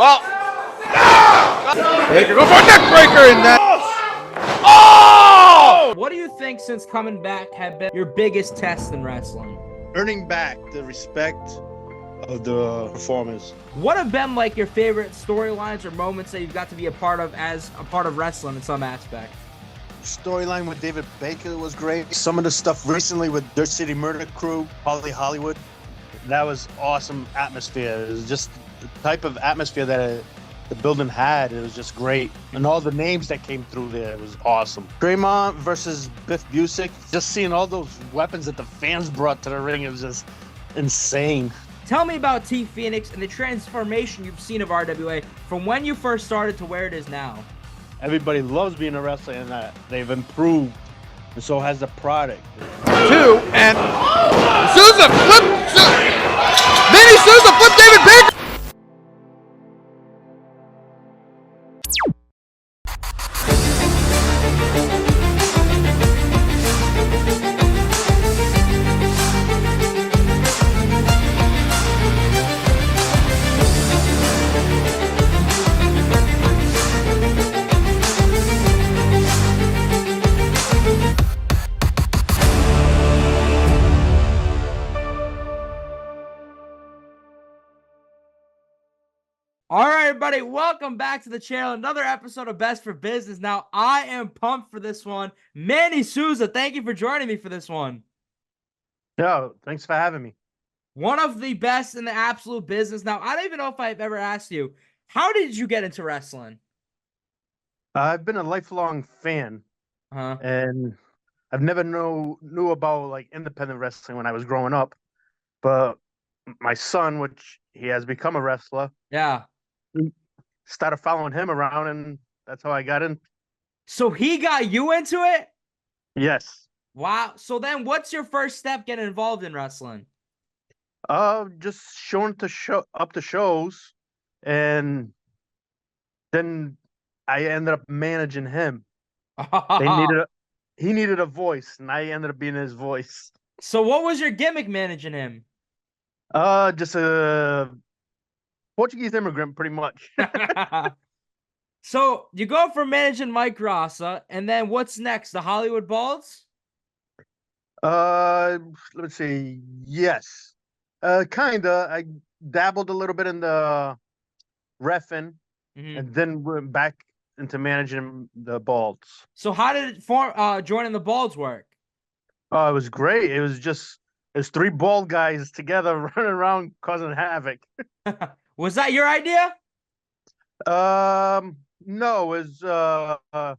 Well, Baker go for a neck breaker in that. Oh! What do you think, since coming back, have been your biggest test in wrestling? Earning back the respect of the performers. What have been like your favorite storylines or moments that you've got to be a part of as a part of wrestling in some aspect? Storyline with David Baker was great. Some of the stuff recently with Dirt City Murder Crew, Hollywood, that was awesome atmosphere. It was just the type of atmosphere that the building had. It was just great. And all the names that came through there, it was awesome. Tremont versus Biff Busick, just seeing all those weapons that the fans brought to the ring, it was just insane. Tell me about T Phoenix and the transformation you've seen of RWA from when you first started to where it is now. Everybody loves being a wrestler, and that they've improved, and so has the product. 2 and Sousa flip. Manny Sousa flip David Baker. All right, everybody, welcome back to the channel. Another episode of Best for Business. Now, I am pumped for this one. Manny Sousa, thank you for joining me for this one. No, thanks for having me. One of the best in the absolute business. Now, I don't even know if I've ever asked you, how did you get into wrestling? I've been a lifelong fan, and I've never knew about like independent wrestling when I was growing up. But my son, which he has become a wrestler, started following him around, and that's how I got in. So he got you into it? Yes. Wow. So then what's your first step getting involved in wrestling? Just showing up to shows, and then I ended up managing him. He needed a voice, and I ended up being his voice. So what was your gimmick managing him? Just a Portuguese immigrant, pretty much. So you go from managing Mike Graca, and then what's next? The Hollywood Balls? Let's see. Yes. Kinda. I dabbled a little bit in the reffing, and then went back into managing the Balls. So how did joining the Balls work? Oh, it was great. It was 3 bald guys together running around causing havoc. Was that your idea? No, it was Sipper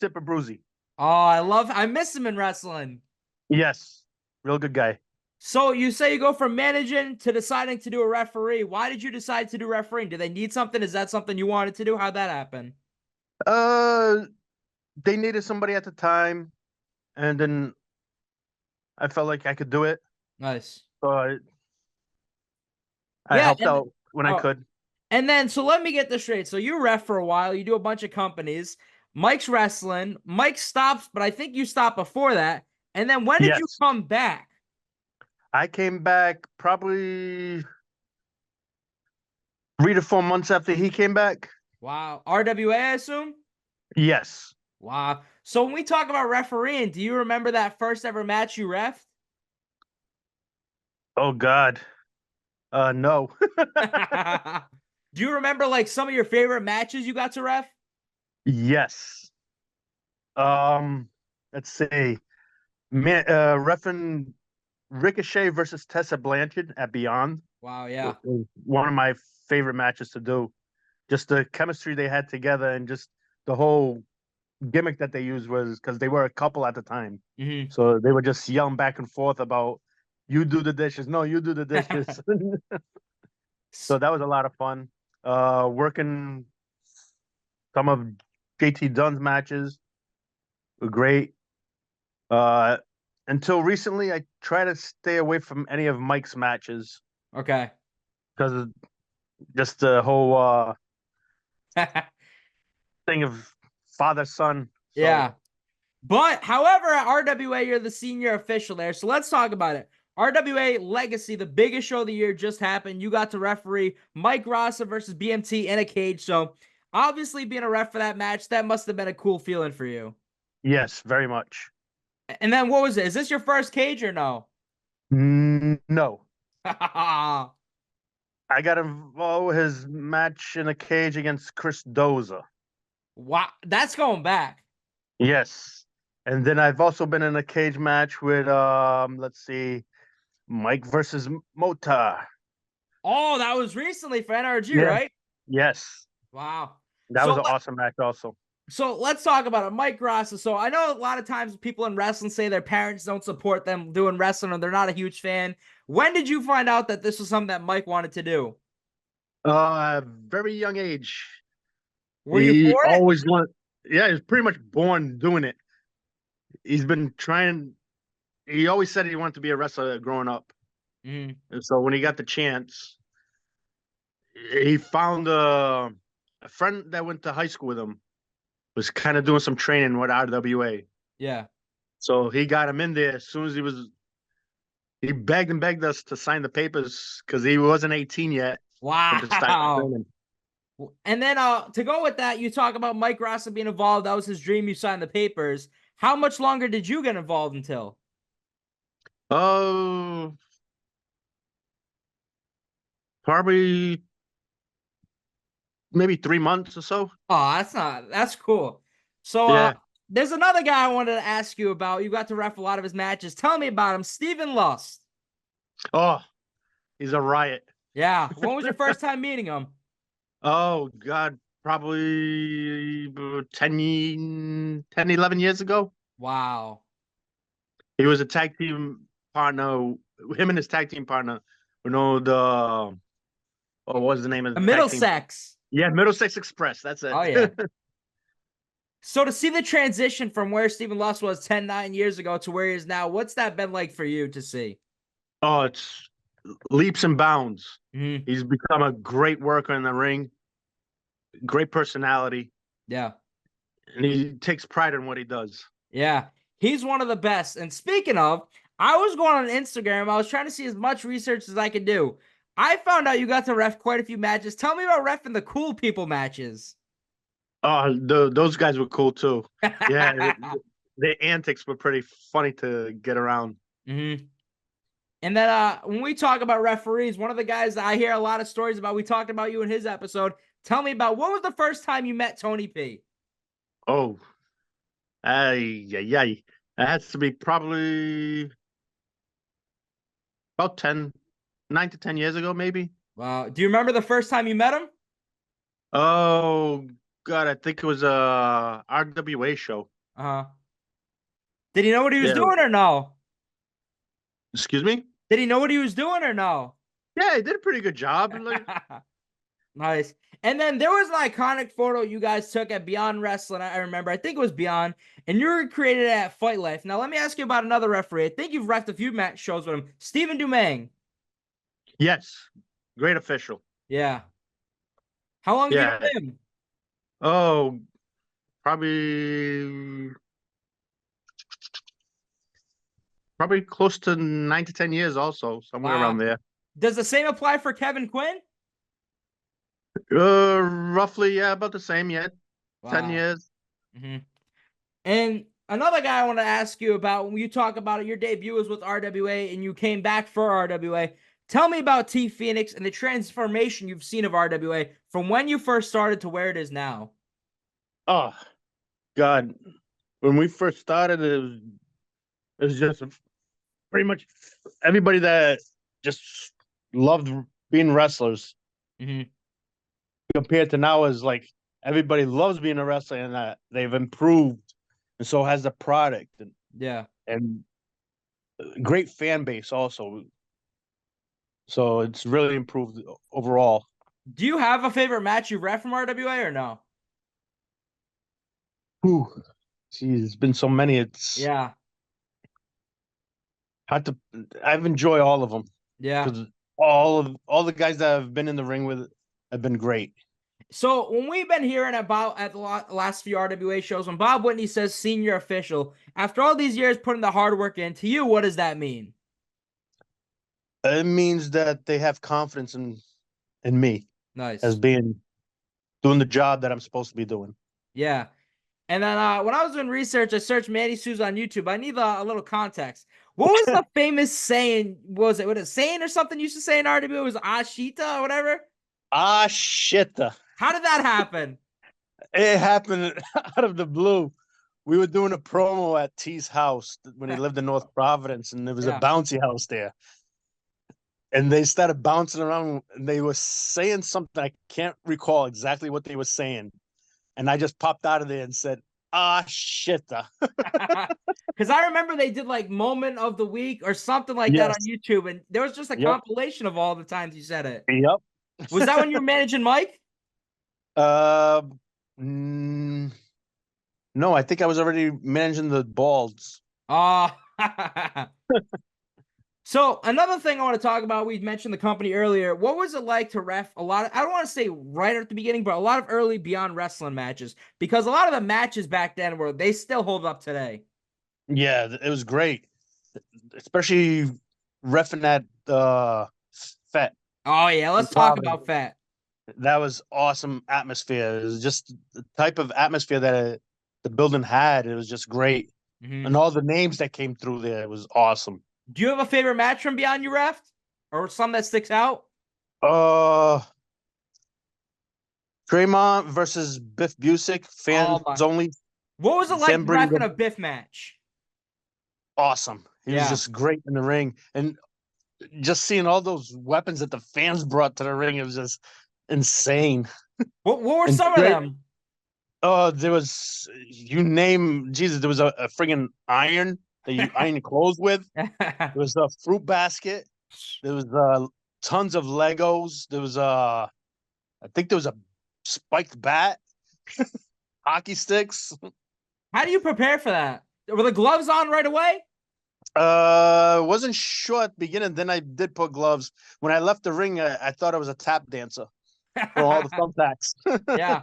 Bruzy. Oh, I miss him in wrestling. Yes, real good guy. So you say you go from managing to deciding to do a referee. Why did you decide to do refereeing? Did they need something? Is that something you wanted to do? How'd that happen? They needed somebody at the time, and then I felt like I could do it. Nice. So I helped out when I could. And then, so let me get this straight. So you ref for a while. You do a bunch of companies. Mike's wrestling. Mike stops, but I think you stopped before that. And then when did you come back? I came back probably 3 to 4 months after he came back. Wow. RWA, I assume? Yes. Wow. So when we talk about refereeing, do you remember that first ever match you refed? Oh, God. No. Do you remember like some of your favorite matches you got to ref? Yes. Let's see. Reffing Ricochet versus Tessa Blanchard at Beyond. Wow, yeah. One of my favorite matches to do. Just the chemistry they had together, and just the whole gimmick that they used was because they were a couple at the time. So they were just yelling back and forth about, you do the dishes. No, you do the dishes. So that was a lot of fun. Working some of JT Dunn's matches were great. Until recently, I try to stay away from any of Mike's matches. Okay. Because of just the whole thing of father-son. Yeah. But, however, at RWA, you're the senior official there. So let's talk about it. RWA Legacy, the biggest show of the year, just happened. You got to referee Mike Graca versus BMT in a cage. So obviously being a ref for that match, that must have been a cool feeling for you. Yes, very much. And then what was it? Is this your first cage or no? No. Wow. I got involved with his match in a cage against Chris Doza. That's going back. Yes. And then I've also been in a cage match with let's see, Mike versus Mota. Oh, that was recently for NRG, right? Yes. Wow. That was an awesome match also. So let's talk about it. Mike Graca. So I know a lot of times people in wrestling say their parents don't support them doing wrestling or they're not a huge fan. When did you find out that this was something that Mike wanted to do? Very young age. Were you for it? Always wanted, yeah, he was pretty much born doing it. He's been trying, he always said he wanted to be a wrestler growing up. And so when he got the chance, he found a friend that went to high school with him, was kind of doing some training with RWA. Yeah. So he got him in there as soon as he begged us to sign the papers because he wasn't 18 yet. Wow. And then to go with that, you talk about Mike Graca being involved. That was his dream. You signed the papers. How much longer did you get involved until? Probably maybe 3 months or so. Oh, that's cool. So yeah. There's another guy I wanted to ask you about. You got to ref a lot of his matches. Tell me about him, Stephen Lust. Oh, he's a riot. Yeah. When was your first time meeting him? Oh, God, probably 10, 11 years ago. Wow. He was a tag team partner. Him and his tag team partner. You know, what was the name of the Middlesex? Yeah, Middlesex Express. That's it. Oh, yeah. So to see the transition from where Stephen Lust was 9 years ago to where he is now, what's that been like for you to see? Oh, it's leaps and bounds. He's become a great worker in the ring, great personality. Yeah. And he takes pride in what he does. Yeah. He's one of the best. And speaking of, I was going on Instagram. I was trying to see as much research as I could do. I found out you got to ref quite a few matches. Tell me about refing the Kool People matches. Oh, those guys were cool too. Yeah, the antics were pretty funny to get around. And then when we talk about referees, one of the guys that I hear a lot of stories about, we talked about you in his episode. Tell me about, what was the first time you met Tony P? Oh, that has to be probably about 9 to 10 years ago, maybe. Wow. Do you remember the first time you met him? Oh, God, I think it was a RWA show. Did he know what he was doing or no? Excuse me? Did he know what he was doing or no? Yeah, he did a pretty good job. Nice. And then there was an iconic photo you guys took at Beyond Wrestling. I remember. I think it was Beyond. And you recreated it at Fight Life. Now, let me ask you about another referee. I think you've refed a few match shows with him. Stephen Dumeng. Yes. Great official. Yeah. How long have you known him? Oh, probably close to 9 to 10 years also, somewhere around there. Does the same apply for Kevin Quinn? Roughly, yeah, about the same, yeah. 10 years. And another guy I want to ask you about, when you talk about it, your debut was with RWA and you came back for RWA. Tell me about T Phoenix and the transformation you've seen of RWA from when you first started to where it is now. Oh, God. When we first started, it was just pretty much everybody that just loved being wrestlers. Compared to now is like everybody loves being a wrestler and that they've improved, and so has the product. And great fan base also. So it's really improved overall. Do you have a favorite match you've ref from RWA or no? Geez, it's been so many. It's hard to. I've enjoyed all of them. Yeah, because all the guys that I've been in the ring with have been great. So when we've been hearing about at the last few RWA shows, when Bob Whitney says senior official, after all these years putting the hard work in, to you, what does that mean? It means that they have confidence in me as Nice. doing the job that I'm supposed to be doing. Yeah. And then when I was doing research, I searched Manny Sousa on YouTube. I need a little context. What was the famous saying? Was it saying or something you used to say in RWA? It was "Ahhh Shitaaa" or whatever? Ah, shit. How did that happen? It happened out of the blue. We were doing a promo at T's house when he lived in North Providence, and there was a Yeah. bouncy house there. And they started bouncing around, and they were saying something. I can't recall exactly what they were saying. And I just popped out of there and said, "Ah, shit." Because I remember they did like moment of the week or something like that on Yes. YouTube, and there was just a Yep. compilation of all the times you said it. Yep. Was that when you were managing Mike? No, I think I was already managing the Balds. Oh. So another thing I want to talk about, we mentioned the company earlier. What was it like to ref a lot of, I don't want to say right at the beginning, but a lot of early Beyond Wrestling matches? Because a lot of the matches back then they still hold up today. Yeah, it was great, especially reffing at Fete. Oh yeah, let's talk about Fete. That was awesome atmosphere. It was just the type of atmosphere that the building had. It was just great. And all the names that came through there, it was awesome. Do you have a favorite match from Beyond you ref? Or some that sticks out? Tremont versus Biff Busick, fans only. What was it like reffing a Biff match? Awesome. He was just great in the ring. And just seeing all those weapons that the fans brought to the ring, it was just insane. What were some of them? Oh, there was, you name, Jesus, there was a friggin' iron that you iron your clothes with. There was a fruit basket. There was tons of Legos. There was I think there was a spiked bat, hockey sticks. How do you prepare for that? Were the gloves on right away? Wasn't sure at the beginning. Then I did put gloves. When I left the ring, I thought I was a tap dancer for all the thumbtacks. Yeah.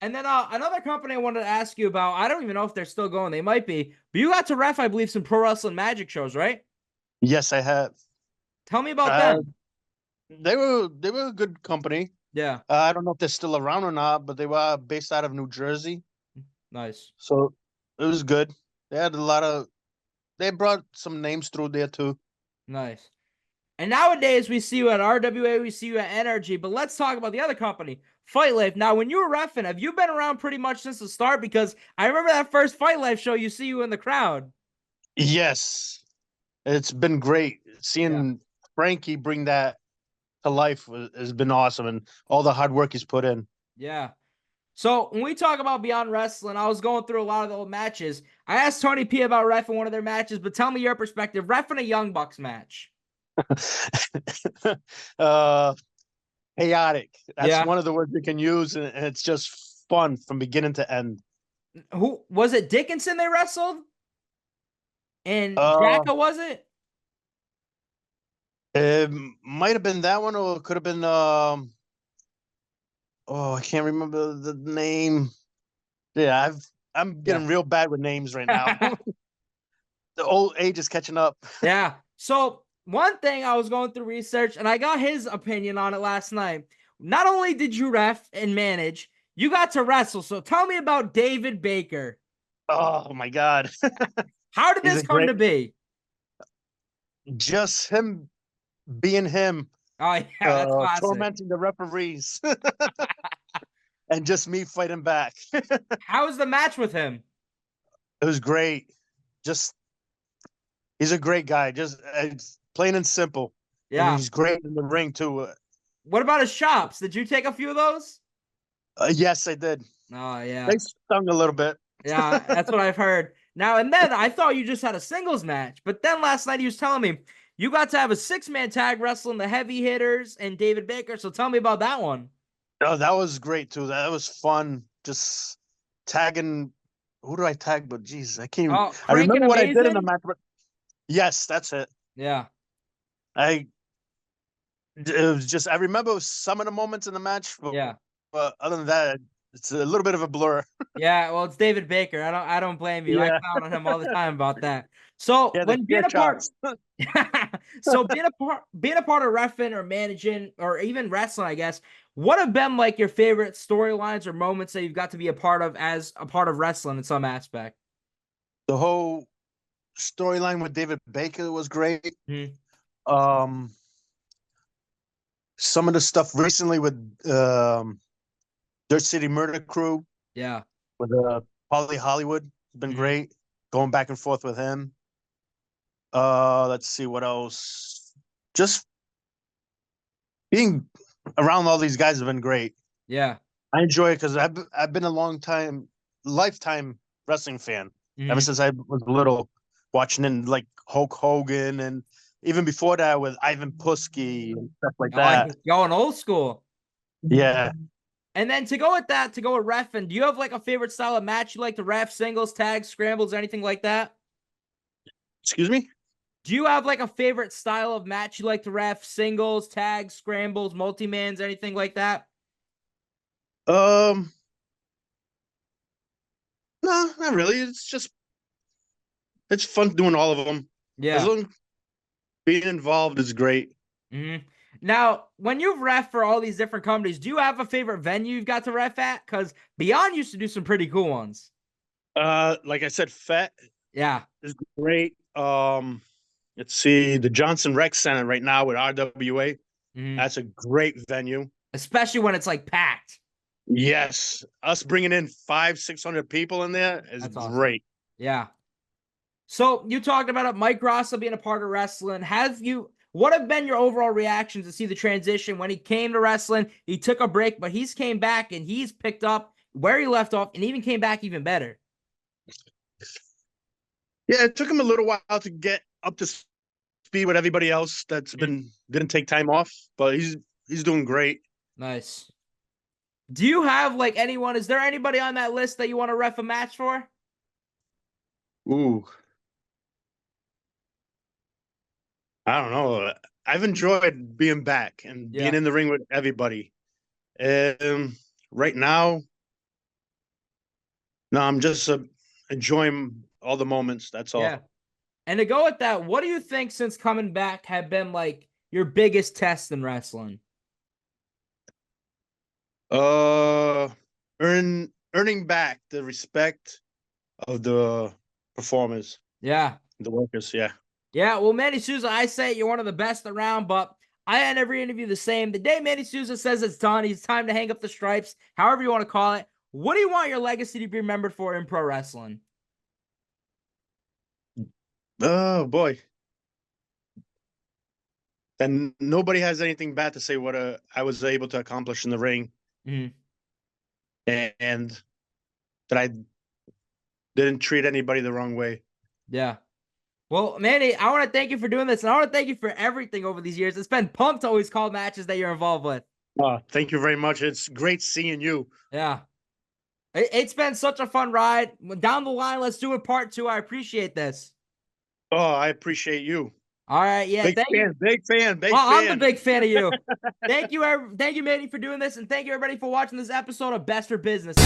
And then another company I wanted to ask you about, I don't even know if they're still going. They might be. But you got to ref, I believe, some Pro Wrestling Magic shows, right? Yes, I have. Tell me about them. They were a good company. Yeah. I don't know if they're still around or not, but they were based out of New Jersey. Nice. So it was good. They brought some names through there too. Nice. And nowadays we see you at RWA, we see you at NRG, but let's talk about the other company, Fight Life. Now, when you were reffing, have you been around pretty much since the start? Because I remember that first Fight Life show, you see you in the crowd. Yes. It's been great. Seeing Frankie bring that to life has been awesome, and all the hard work he's put in. Yeah. So when we talk about Beyond Wrestling, I was going through a lot of the old matches. I asked Tony P about reffing one of their matches, but tell me your perspective. Reffing a Young Bucks match. Chaotic. That's one of the words you can use, and it's just fun from beginning to end. Who was it? Dickinson they wrestled? And Jacka, was it? It might have been that one, or it could have been I can't remember the name. Yeah, I'm getting real bad with names right now. The old age is catching up. Yeah. So one thing, I was going through research and I got his opinion on it last night. Not only did you ref and manage, you got to wrestle. So tell me about David Baker. Oh my God. How did this come to be? Just him being him. Oh yeah, that's classic. Tormenting the referees. And just me fighting back. How was the match with him? It was great. He's a great guy. Just plain and simple. Yeah. And he's great in the ring too. What about his chops? Did you take a few of those? Yes, I did. Oh yeah. They stung a little bit. Yeah, that's what I've heard. Now and then I thought you just had a singles match, but then last night he was telling me you got to have a 6-man tag wrestling the heavy hitters and David Baker. So tell me about that one. Oh, that was great too. That was fun. Just tagging. Who do I tag? But Jesus, I can't. I remember what I did in the match. Yes, that's it. Yeah. It was just. I remember some of the moments in the match. But, yeah. But other than that, it's a little bit of a blur. Yeah, well, it's David Baker. I don't blame you. I Yeah. count on him all the time about that. So Yeah, when being a part, so being a part of reffing or managing or even wrestling, I guess, what have been like your favorite storylines or moments that you've got to be a part of as a part of wrestling in some aspect? The whole storyline with David Baker was great. Mhm. Some of the stuff recently with Dirt City Murder Crew Yeah. with Paulie Hollywood has been great. Going back and forth with him. Let's see what else. Just being around all these guys have been great. Yeah. I enjoy it because I've been a lifetime wrestling fan ever since I was little, watching in like Hulk Hogan and even before that with Ivan Putski and stuff like that. Going old school. Yeah. And then to go with reffing, do you have like a favorite style of match you like to ref, singles, tags, scrambles, anything like that? Excuse me? Do you have like a favorite style of match you like to ref, singles, tags, scrambles, multi-mans, anything like that? No, not really. It's fun doing all of them. Yeah. As long being involved is great. Now, when you've ref for all these different companies, do you have a favorite venue you've got to ref at? Because Beyond used to do some pretty cool ones. Like I said, Fete is great. Let's see, the Johnson Rec Center right now with RWA. That's a great venue. Especially when it's like packed. Yes. Us bringing in 500-600 people in there is great. Yeah. So you talked about it, Mike Graca being a part of wrestling. What have been your overall reactions to see the transition when he came to wrestling? He took a break, but he's came back and he's picked up where he left off and even came back even better. Yeah, it took him a little while to get up to speed with everybody else that's didn't take time off, but he's doing great. Nice. Do you have like anyone? Is there anybody on that list that you want to ref a match for? Ooh. I don't know. I've enjoyed being back and being in the ring with everybody. Right now, no, I'm just enjoying all the moments. That's all. Yeah. And to go with that, what do you think since coming back have been like your biggest test in wrestling? Earning back the respect of the performers. Yeah. The workers, yeah. Yeah, well, Manny Sousa, I say you're one of the best around, but I end every interview the same. The day Manny Sousa says it's done, it's time to hang up the stripes, however you want to call it. What do you want your legacy to be remembered for in pro wrestling? Oh, boy. And nobody has anything bad to say what I was able to accomplish in the ring. And that I didn't treat anybody the wrong way. Yeah. Well, Manny, I want to thank you for doing this, and I want to thank you for everything over these years. It's been pumped to always call matches that you're involved with. Thank you very much. It's great seeing you. Yeah. It's been such a fun ride. Down the line, let's do a part 2. I appreciate this. Oh, I appreciate you. All right, yeah. Big fan. I'm the big fan of you. Thank you, Manny, for doing this, and thank you, everybody, for watching this episode of Best for Business.